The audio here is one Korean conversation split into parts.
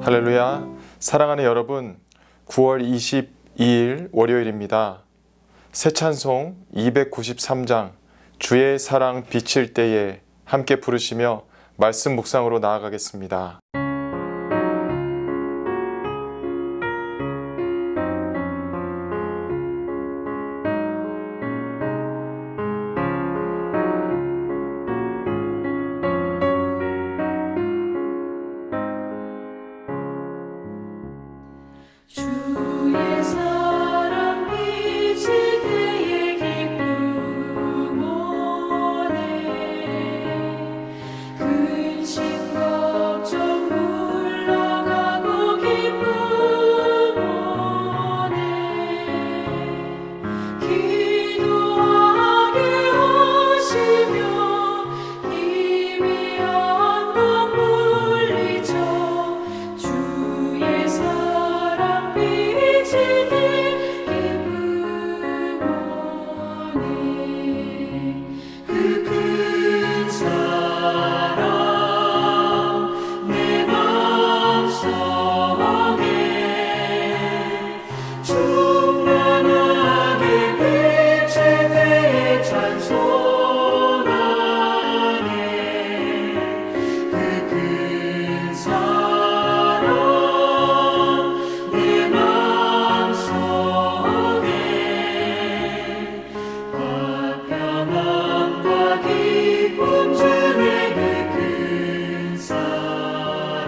할렐루야. 사랑하는 여러분, 9월 22일 월요일입니다. 새 찬송 293장 주의 사랑 비칠 때에 함께 부르시며 말씀 묵상으로 나아가겠습니다. 주의 사랑 비칠 때에 기쁨 오네 근심 걱정 물러가고 기쁨 오네 기도하게 하시며 희미한 것 물리쳐 주의 사랑 비칠 때 기쁨 오네 그 큰 사랑 내 맘속에 충만하게 비칠 때에 찬송하네 그 큰 사랑 내 맘속에 화평함과 기쁨 주네 그 큰 사랑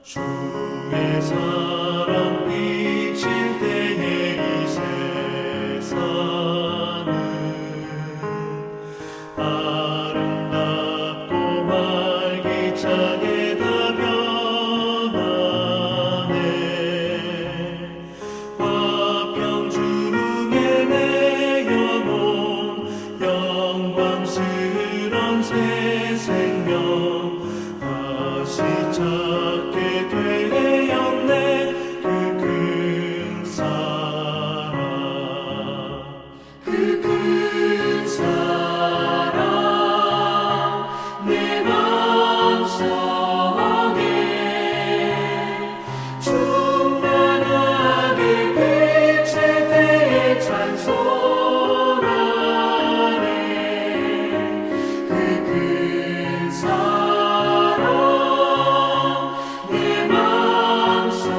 주의 사랑 비칠 때에 이 세상은 아름답고 활기차게 다 변하네 화평 중에 내 영혼 영광스런 새 생명 다시 찾게 되었네 그 큰 사랑 그 큰 사랑 내 맘속에 충만하게 비칠 때에 찬송하네 그 큰 사랑 내 맘속에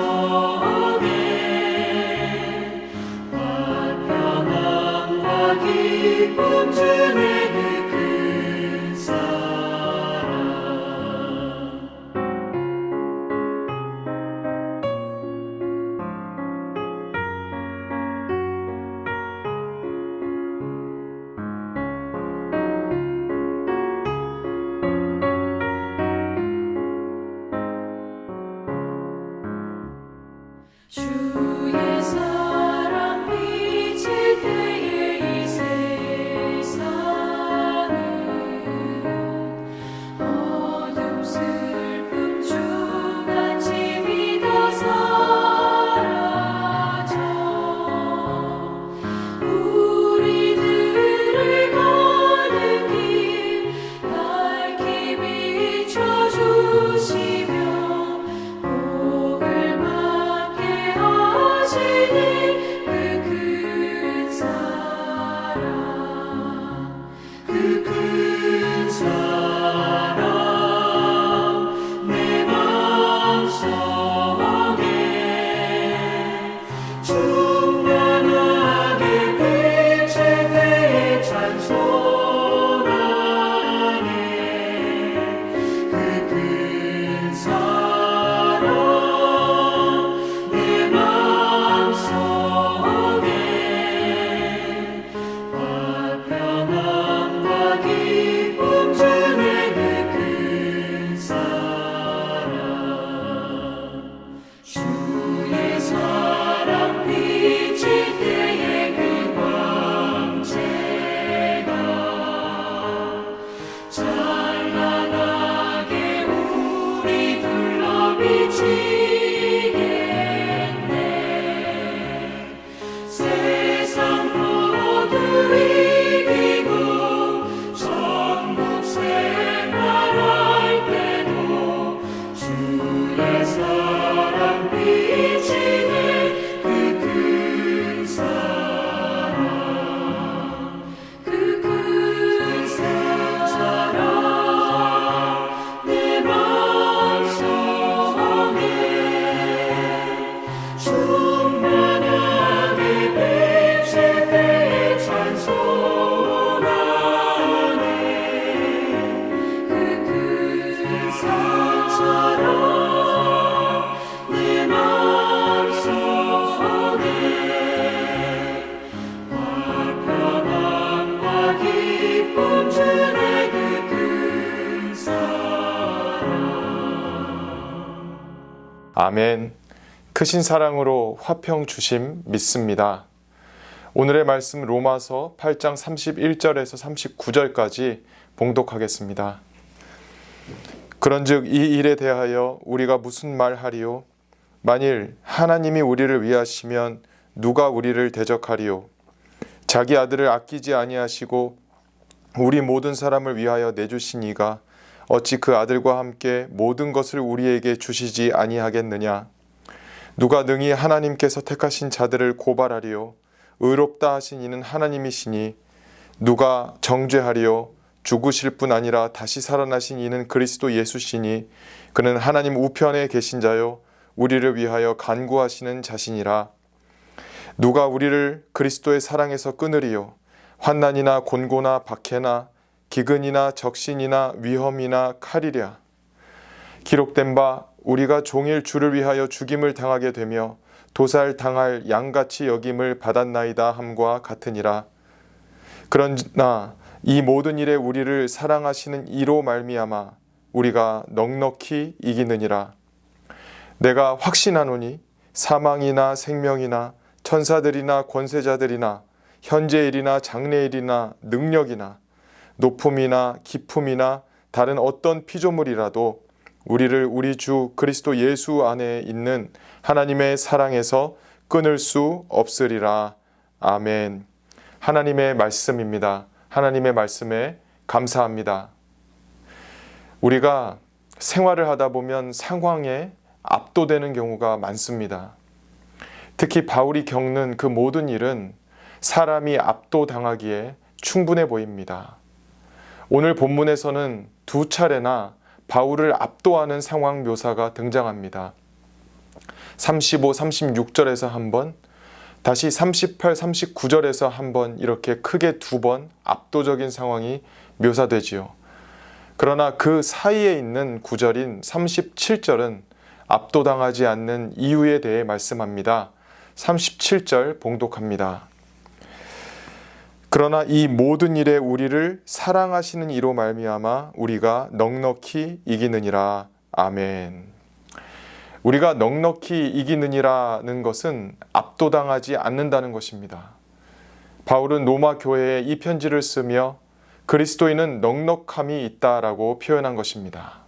화평함과 기쁨 주네 그 큰 사랑 주의 사랑 비칠 때에 이 세상은 어둠 슬픔 중한 짐이 다 사라져 우리들을 가는 길 밝히 비춰주시며 복을 받게 하시네 아멘. 크신 사랑으로 화평 주심 믿습니다. 오늘의 말씀 로마서 8장 31절에서 39절까지 봉독하겠습니다. 그런즉 이 일에 대하여 우리가 무슨 말하리요? 만일 하나님이 우리를 위하시면 누가 우리를 대적하리요? 자기 아들을 아끼지 아니하시고 우리 모든 사람을 위하여 내주신 이가 어찌 그 아들과 함께 모든 것을 우리에게 주시지 아니하겠느냐? 누가 능히 하나님께서 택하신 자들을 고발하리요? 의롭다 하신 이는 하나님이시니 누가 정죄하리요? 죽으실 뿐 아니라 다시 살아나신 이는 그리스도 예수시니 그는 하나님 우편에 계신 자요 우리를 위하여 간구하시는 자신이라. 누가 우리를 그리스도의 사랑에서 끊으리요? 환난이나 곤고나 박해나 기근이나 적신이나 위험이나 칼이랴. 기록된 바 우리가 종일 주를 위하여 죽임을 당하게 되며 도살당할 양같이 여김을 받았나이다 함과 같으니라. 그러나 이 모든 일에 우리를 사랑하시는 이로 말미암아 우리가 넉넉히 이기느니라. 내가 확신하노니 사망이나 생명이나 천사들이나 권세자들이나 현재일이나 장래일이나 능력이나 높음이나 깊음이나 다른 어떤 피조물이라도 우리를 우리 주 그리스도 예수 안에 있는 하나님의 사랑에서 끊을 수 없으리라. 아멘. 하나님의 말씀입니다. 하나님의 말씀에 감사합니다. 우리가 생활을 하다 보면 상황에 압도되는 경우가 많습니다. 특히 바울이 겪는 그 모든 일은 사람이 압도당하기에 충분해 보입니다. 오늘 본문에서는 두 차례나 바울을 압도하는 상황 묘사가 등장합니다. 35, 36절에서 한 번, 다시 38, 39절에서 한 번 이렇게 크게 두 번 압도적인 상황이 묘사되지요. 그러나 그 사이에 있는 구절인 37절은 압도당하지 않는 이유에 대해 말씀합니다. 37절 봉독합니다. 그러나 이 모든 일에 우리를 사랑하시는 이로 말미암아 우리가 넉넉히 이기느니라. 아멘. 우리가 넉넉히 이기느니라는 것은 압도당하지 않는다는 것입니다. 바울은 로마 교회에 이 편지를 쓰며 그리스도인은 넉넉함이 있다라고 표현한 것입니다.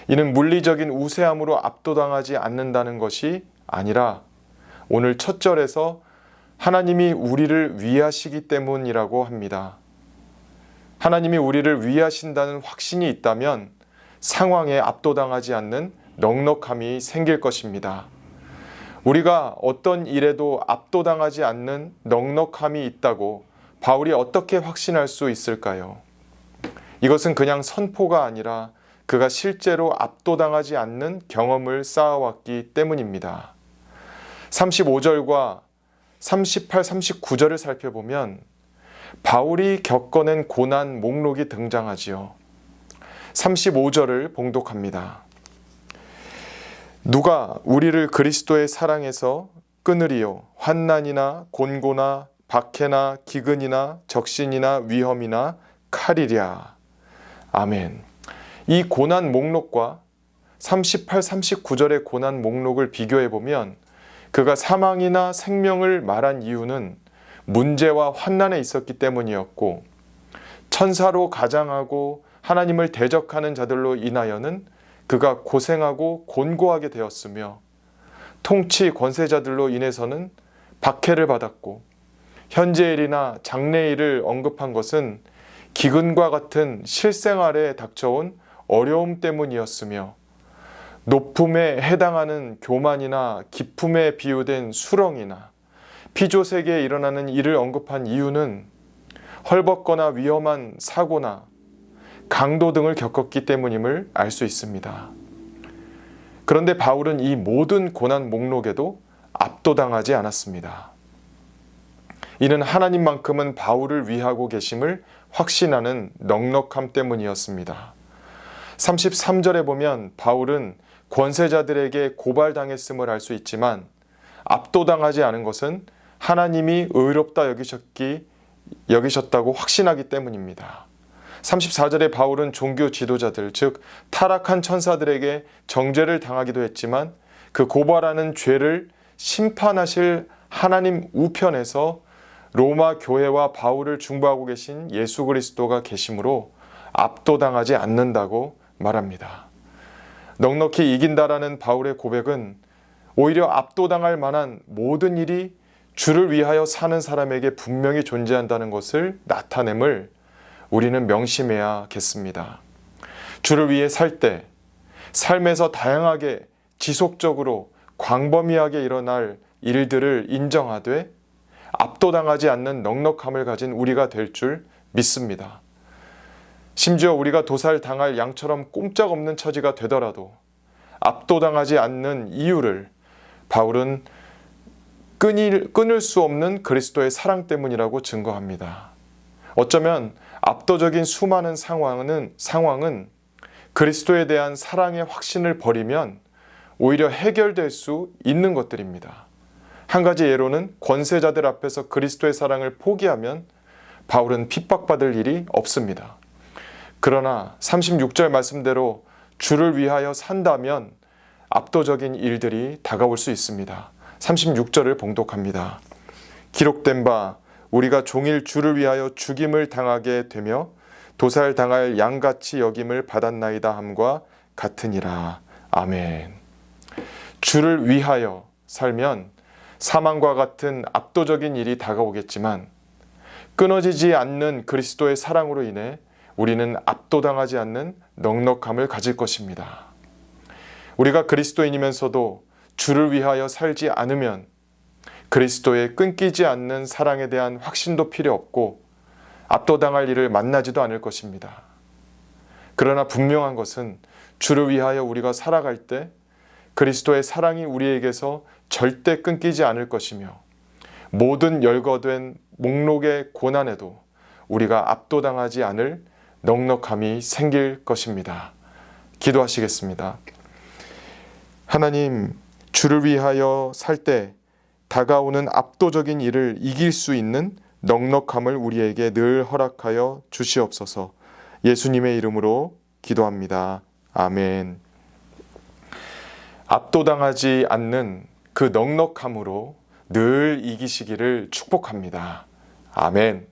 이는 물리적인 우세함으로 압도당하지 않는다는 것이 아니라 오늘 첫 절에서 하나님이 우리를 위하시기 때문이라고 합니다. 하나님이 우리를 위하신다는 확신이 있다면 상황에 압도당하지 않는 넉넉함이 생길 것입니다. 우리가 어떤 일에도 압도당하지 않는 넉넉함이 있다고 바울이 어떻게 확신할 수 있을까요? 이것은 그냥 선포가 아니라 그가 실제로 압도당하지 않는 경험을 쌓아왔기 때문입니다. 35절과 38, 39절을 살펴보면 바울이 겪어낸 고난 목록이 등장하지요. 35절을 봉독합니다. 누가 우리를 그리스도의 사랑에서 끊으리요? 환난이나 곤고나 박해나 기근이나 적신이나 위험이나 칼이랴. 아멘. 이 고난 목록과 38, 39절의 고난 목록을 비교해보면 그가 사망이나 생명을 말한 이유는 문제와 환난에 있었기 때문이었고 천사로 가장하고 하나님을 대적하는 자들로 인하여는 그가 고생하고 곤고하게 되었으며 통치 권세자들로 인해서는 박해를 받았고 현재일이나 장래일을 언급한 것은 기근과 같은 실생활에 닥쳐온 어려움 때문이었으며 높음에 해당하는 교만이나 기품에 비유된 수렁이나 피조세계에 일어나는 일을 언급한 이유는 헐벗거나 위험한 사고나 강도 등을 겪었기 때문임을 알 수 있습니다. 그런데 바울은 이 모든 고난 목록에도 압도당하지 않았습니다. 이는 하나님만큼은 바울을 위하고 계심을 확신하는 넉넉함 때문이었습니다. 33절에 보면 바울은 권세자들에게 고발당했음을 알 수 있지만 압도당하지 않은 것은 하나님이 의롭다 여기셨다고 확신하기 때문입니다. 34절에 바울은 종교 지도자들, 즉 타락한 천사들에게 정죄를 당하기도 했지만 그 고발하는 죄를 심판하실 하나님 우편에서 로마 교회와 바울을 중보하고 계신 예수 그리스도가 계심으로 압도당하지 않는다고 말합니다. 넉넉히 이긴다라는 바울의 고백은 오히려 압도당할 만한 모든 일이 주를 위하여 사는 사람에게 분명히 존재한다는 것을 나타냄을 우리는 명심해야겠습니다. 주를 위해 살 때 삶에서 다양하게 지속적으로 광범위하게 일어날 일들을 인정하되 압도당하지 않는 넉넉함을 가진 우리가 될 줄 믿습니다. 심지어 우리가 도살당할 양처럼 꼼짝없는 처지가 되더라도 압도당하지 않는 이유를 바울은 끊을 수 없는 그리스도의 사랑 때문이라고 증거합니다. 어쩌면 압도적인 수많은 상황은 그리스도에 대한 사랑의 확신을 버리면 오히려 해결될 수 있는 것들입니다. 한 가지 예로는 권세자들 앞에서 그리스도의 사랑을 포기하면 바울은 핍박받을 일이 없습니다. 그러나 36절 말씀대로 주를 위하여 산다면 압도적인 일들이 다가올 수 있습니다. 36절을 봉독합니다. 기록된 바 우리가 종일 주를 위하여 죽임을 당하게 되며 도살당할 양같이 여김을 받았나이다 함과 같으니라. 아멘. 주를 위하여 살면 사망과 같은 압도적인 일이 다가오겠지만 끊어지지 않는 그리스도의 사랑으로 인해 우리는 압도당하지 않는 넉넉함을 가질 것입니다. 우리가 그리스도인이면서도 주를 위하여 살지 않으면 그리스도의 끊기지 않는 사랑에 대한 확신도 필요 없고 압도당할 일을 만나지도 않을 것입니다. 그러나 분명한 것은 주를 위하여 우리가 살아갈 때 그리스도의 사랑이 우리에게서 절대 끊기지 않을 것이며 모든 열거된 목록의 고난에도 우리가 압도당하지 않을 넉넉함이 생길 것입니다. 기도하시겠습니다. 하나님, 주를 위하여 살 때 다가오는 압도적인 일을 이길 수 있는 넉넉함을 우리에게 늘 허락하여 주시옵소서. 예수님의 이름으로 기도합니다. 아멘. 압도당하지 않는 그 넉넉함으로 늘 이기시기를 축복합니다. 아멘.